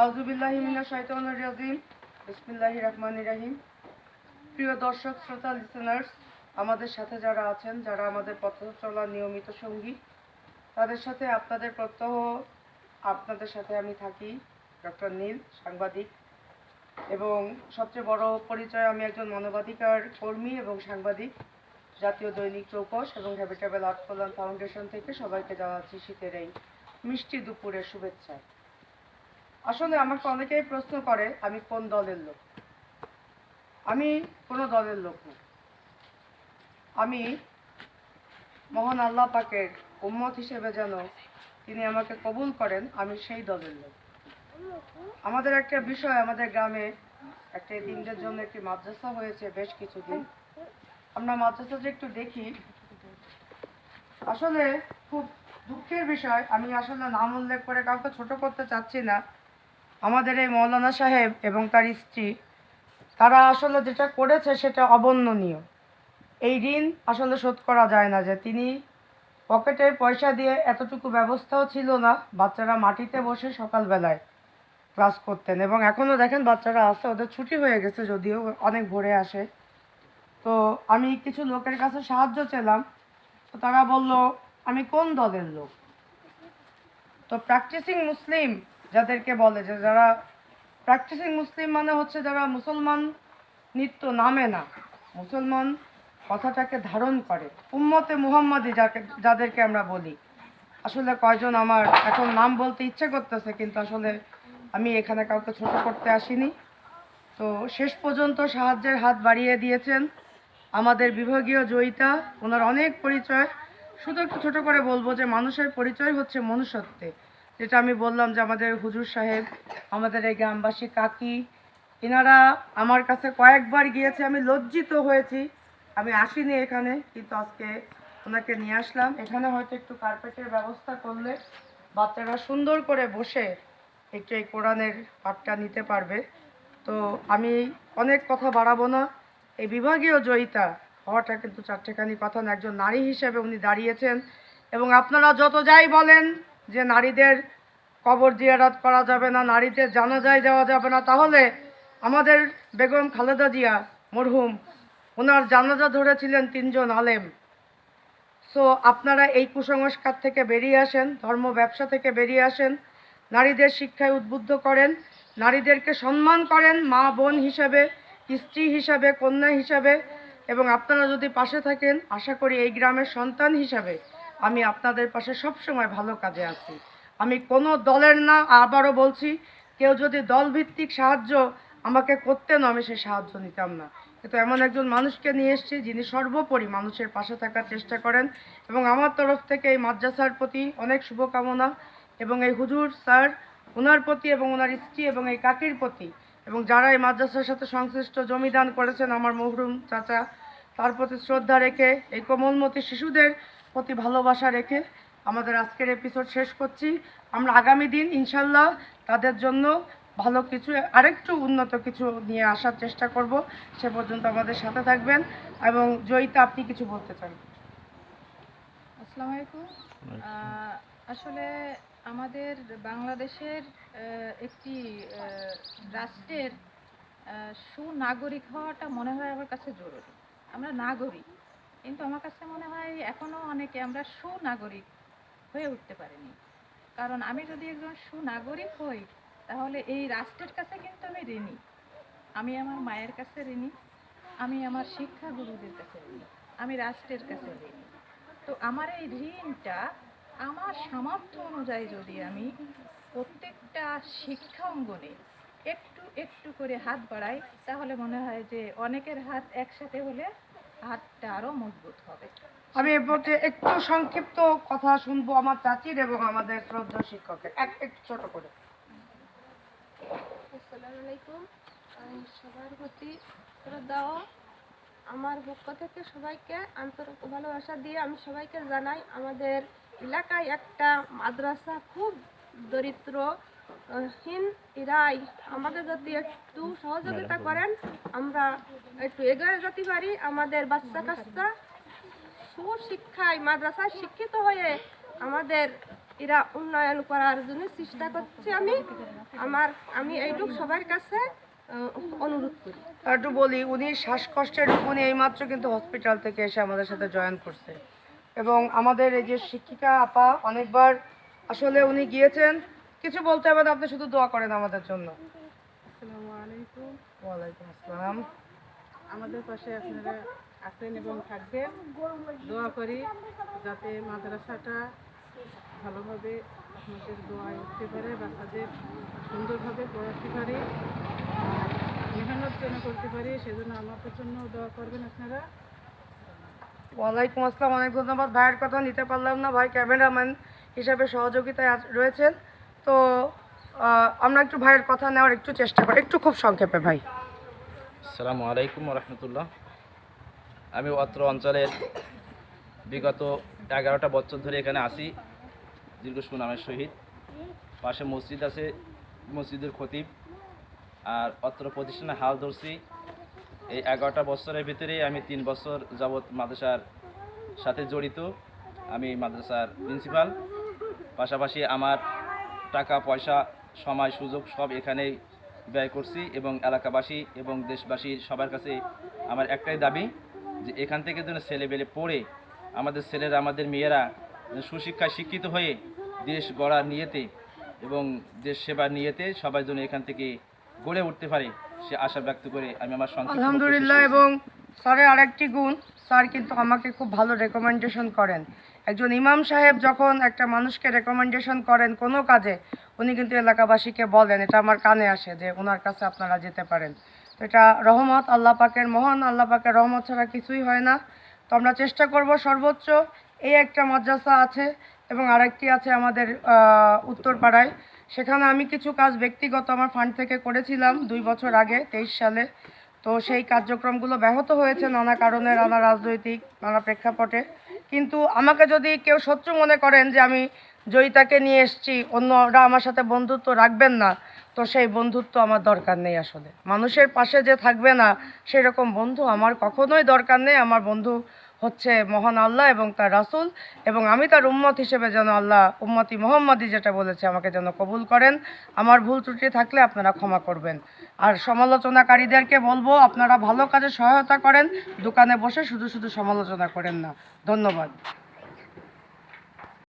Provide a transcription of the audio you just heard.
আউযুবিল্লাহি মিনাশ শাইতানির রাজিম। বিসমিল্লাহির রহমানির রহিম। প্রিয় দর্শক শ্রোতা লিসেনার্স, আমাদের সাথে যারা আছেন, যারা আমাদের পথ চলার নিয়মিত সঙ্গী, তাদের সাথে আপনাদের প্রত্যহ আপনাদের সাথে আমি থাকি ডক্টর নীল, সাংবাদিক, এবং সবচেয়ে বড় পরিচয় আমি একজন মানবাধিকার কর্মী এবং সাংবাদিক, জাতীয় দৈনিক চৌকস এবং হ্যাবিটেবল আর্ট কল্যাণ ফাউন্ডেশন থেকে সবাইকে জানাচ্ছি শীতের এই মিষ্টি দুপুরের শুভেচ্ছা। আসলে আমাকে অনেকেই প্রশ্ন করে আমি কোন দলের লোক। আমি কোনো দলের লোক না। আমি মহান আল্লাহ পাকের উম্মত হিসেবে যেন তিনি আমাকে কবুল করেন, আমি সেই দলের লোক। আমাদের একটা বিষয়, আমাদের গ্রামে একটা এতিমদের জন্য একটি মাদ্রাসা হয়েছে বেশ কিছুদিন। আমরা মাদ্রাসাটা একটু দেখি। আসলে খুব দুঃখের বিষয়, আমি আসলে নাম উল্লেখ করে কাউকে ছোট করতে চাচ্ছি না। আমাদের এই মৌলানা সাহেব এবং তার স্ত্রী, তারা আসলে যেটা করেছে সেটা অবর্ণনীয়। এই ঋণ আসলে শোধ করা যায় না। যে তিনি পকেটের পয়সা দিয়ে এতটুকু ব্যবস্থাও ছিল না, বাচ্চারা মাটিতে বসে সকালবেলায় ক্লাস করতেন, এবং এখনও দেখেন বাচ্চারা আসে, ওদের ছুটি হয়ে গেছে যদিও, অনেক ভোরে আসে। তো আমি কিছু লোকের কাছে সাহায্য চেলাম, তো তারা বলল আমি কোন দলের লোক। তো প্র্যাকটিসিং মুসলিম যাদেরকে বলে, যে যারা প্র্যাকটিসিং মুসলিম মানে হচ্ছে যারা মুসলমান নিত্য নামে না, মুসলমান কথাটাকে ধারণ করে, উম্মতে মুহাম্মাদি যাদেরকে আমরা বলি। আসলে কয়জন আমার এখন নাম বলতে ইচ্ছে করতেছে, কিন্তু আসলে আমি এখানে কাউকে ছোট করতে আসিনি। তো শেষ পর্যন্ত সাহায্যের হাত বাড়িয়ে দিয়েছেন আমাদের বিভাগীয় জয়িতা। ওনার অনেক পরিচয়, শুধু একটু ছোটো করে বলবো যে মানুষের পরিচয় হচ্ছে মনুষ্যত্বে। যেটা আমি বললাম যে আমাদের হুজুর সাহেব, আমাদের এই গ্রামবাসী কাকি, এনারা আমার কাছে কয়েকবার গিয়েছে, আমি লজ্জিত হয়েছি, আমি আসিনি এখানে, কিন্তু আজকে ওনাকে নিয়ে আসলাম। এখানে হয়তো একটু কার্পেটের ব্যবস্থা করলে বাচ্চারা সুন্দর করে বসে একটু এই কোরআনের পাঠটা নিতে পারবে। তো আমি অনেক কথা বাড়াবো না। এই বিভাগীয় জয়িতা হওয়াটা কিন্তু চারটেখানি কথা না। একজন নারী হিসেবে উনি দাঁড়িয়েছেন, এবং আপনারা যত যাই বলেন যে নারীদের কবর জিয়ারত করা যাবে না, নারীদের জানাজায় যাওয়া যাবে না, তাহলে আমাদের বেগম খালেদা জিয়া মরহুম, ওনার জানাজা ধরেছিলেন 3 জন আলেম। সো আপনারা এই কুসংস্কার থেকে বেরিয়ে আসেন, ধর্ম ব্যবসা থেকে বেরিয়ে আসেন, নারীদের শিক্ষায় উদ্বুদ্ধ করেন, নারীদেরকে সম্মান করেন মা বোন হিসাবে, স্ত্রী হিসাবে, কন্যা হিসাবে। এবং আপনারা যদি পাশে থাকেন, আশা করি এই গ্রামের সন্তান হিসাবে আমি আপনাদের পাশে সবসময় ভালো কাজে আছি। আমি কোনো দলের না, আবারও বলছি, কেউ যদি দলভিত্তিক সাহায্য আমাকে করতেন, আমি সে সাহায্য নিতাম না। কিন্তু এমন একজন মানুষকে নিয়ে এসেছি যিনি সর্বোপরি মানুষের পাশে থাকার চেষ্টা করেন, এবং আমার তরফ থেকে এই মাদ্রাসার প্রতি অনেক শুভকামনা, এবং এই হুজুর স্যার ওনার প্রতি এবং ওনার স্ত্রী এবং এই কাকির প্রতি, এবং যারা এই মাদ্রাসার সাথে সংশ্লিষ্ট জমিদান করেছেন, আমার মহরুম চাচা, তার প্রতি শ্রদ্ধা রেখে, এই কোমলমতি শিশুদের প্রতি ভালোবাসা রেখে আমাদের আজকের এপিসোড শেষ করছি। আমরা আগামী দিন ইনশাল্লাহ তাদের জন্য ভালো কিছু, আরেকটু উন্নত কিছু নিয়ে আসার চেষ্টা করব। সে পর্যন্ত আমাদের সাথে থাকবেন। এবং জয়িতা, আপনি কিছু বলতে চান? আসসালামু আলাইকুম। আসলে আমাদের বাংলাদেশের একটি রাষ্ট্রের সুনাগরিক হওয়াটা মনে হয় আমার কাছে জরুরি। আমরা নাগরিক, কিন্তু আমার কাছে মনে হয় এখনও অনেকে আমরা সুনাগরিক হয়ে উঠতে পারিনি। কারণ আমি যদি একজন সুনাগরিক হই, তাহলে এই রাষ্ট্রের কাছে কিন্তু আমি ঋণী। আমি আমার মায়ের কাছে ঋণী, আমি আমার শিক্ষাগুরুদের কাছে ঋণী, আমি রাষ্ট্রের কাছে ঋণী। তো আমার এই ঋণটা আমার সামর্থ্য অনুযায়ী যদি আমি প্রত্যেকটা শিক্ষা অঙ্গনে একটু একটু করে হাত বাড়াই, তাহলে মনে হয় যে অনেকের হাত একসাথে হলে হাতটা আরও মজবুত হবে। আমি এরপরে একটু সংক্ষিপ্ত কথা শুনবো আমার চাচির এবং আমাদের শ্রদ্ধা শিক্ষকের, একটু ছোট করে। আসসালামু আলাইকুম। আমি সবার প্রতি শ্রদ্ধা ও আমার পক্ষ থেকে সবাইকে আন্তরিক ভালোবাসা দিয়ে আমি সবাইকে জানাই, আমাদের এলাকায় একটা মাদ্রাসা খুব দরিদ্রহীন, এরাই আমাদের যদি একটু সহযোগিতা করেন, আমরা একটু এগিয়ে যেতে পারি। আমাদের বাচ্চা কাচ্চা সুশিক্ষায় মাদ্রাসায় শিক্ষিত হয়ে আমাদের এরা উন্নয়ন করার জন্য চেষ্টা করছি। আমি এইটুক সবার কাছে অনুরোধ করি। আর একটু বলি, উনি শ্বাসকষ্টের উনি এইমাত্র কিন্তু হসপিটাল থেকে এসে আমাদের সাথে জয়েন করছে, এবং আমাদের এই যে শিক্ষিকা আপা অনেকবার আসলে উনি গিয়েছেন। কিছু বলতে হবে না, আপনি শুধু দোয়া করেন আমাদের জন্য। আসসালামু আলাইকুম। ওয়ালাইকুম আসসালাম। আমাদের পাশে আপনারা আছেন এবং থাকবেন। দোয়া করি যাতে মাদ্রাসাটা ভালোভাবে আপনাদের দোয়ায় উঠতে পারে, বাচ্চাদের সুন্দরভাবে পড়াতে পারে, মেহনত যেন করতে পারি, সেজন্য আমাদের জন্য দোয়া করবেন আপনারা। ওয়ালাইকুম আসসালাম। অনেক ধন্যবাদ। ভাইয়ের কথা নিতে পারলাম না, ভাই ক্যামেরাম্যান হিসাবে সহযোগিতায় রয়েছেন। তো আমরা একটু ভাইয়ের কথা নেওয়ার একটু চেষ্টা করি, একটু খুব সংক্ষেপে ভাই। আসসালামু আলাইকুম রহমতুল্লাহ। আমি অত্র অঞ্চলের বিগত 11টা বছর ধরে এখানে আসি, দীর্ঘ সুনামের সহিত। পাশে মসজিদ আছে, মসজিদের খতিব, আর অত্র প্রতিষ্ঠানে হাল ধরছি। এই 11টা বছরের ভিতরেই আমি 3 বছর যাবৎ মাদ্রাসার সাথে জড়িত। আমি মাদ্রাসার প্রিন্সিপাল, পাশাপাশি আমার টাকা পয়সা সময় সুযোগ সব এখানেই ব্যয় করছি, এবং এলাকাবাসী এবং দেশবাসীর সবার কাছে আমার একটাই দাবি যে এখান থেকে যেন ছেলেবেলে পড়ে আমাদের ছেলেরা, আমাদের মেয়েরা সুশিক্ষায় শিক্ষিত হয়ে দেশ গড়ার নিয়েতে এবং দেশ সেবার নিয়েতে সবাই যেন এখান থেকে গড়ে উঠতে পারে, সে আশা ব্যক্ত করে আমি আমার সংক্ষিপ্ত বক্তব্য শেষ আলহামদুলিল্লাহ। করছি। এবং স্যারের আরেকটি গুণ, স্যার কিন্তু আমাকে খুব ভালো রেকমেন্ডেশন করেন। একজন ইমাম সাহেব যখন একটা মানুষকে রেকমেন্ডেশন করেন কোনো কাজে, উনি কিন্তু এলাকাবাসীকে বলেন, এটা আমার কানে আসে যে ওনার কাছে আপনারা যেতে পারেন। তো এটা রহমত, আল্লাহ পাকের মহান আল্লাহ পাকের রহমত ছাড়া কিছুই হয় না। তো আমরা চেষ্টা করব সর্বোচ্চ। এই একটা মাদ্রাসা আছে এবং আরেকটি আছে আমাদের উত্তরপাড়ায়, সেখানে আমি কিছু কাজ ব্যক্তিগত আমার ফান্ড থেকে করেছিলাম 2 বছর আগে 23 সালে। তো সেই কার্যক্রমগুলো ব্যাহত হয়েছে নানা কারণে, নানা রাজনৈতিক নানা প্রেক্ষাপটে। কিন্তু আমাকে যদি কেউ শত্রু মনে করেন যে আমি জয়িতাকে নিয়ে এসেছি, অন্যরা আমার সাথে বন্ধুত্ব রাখবেন না, তো সেই বন্ধুত্ব আমার দরকার নেই। আসলে মানুষের পাশে যে থাকবে না, সেরকম বন্ধু আমার কখনোই দরকার নেই। আমার বন্ধু হচ্ছে মহান আল্লাহ এবং তার রাসূল, এবং আমি তার উম্মত হিসেবে যেন আল্লাহ উম্মতি মুহাম্মাদি যেটা বলেছে আমাকে যেন কবুল করেন। আমার ভুল ত্রুটি থাকলে আপনারা ক্ষমা করবেন। আর সমালোচনাকারীদেরকে বলবো, আপনারা ভালো কাজে সহায়তা করেন, দোকানে বসে শুধু শুধু সমালোচনা করেন না। ধন্যবাদ।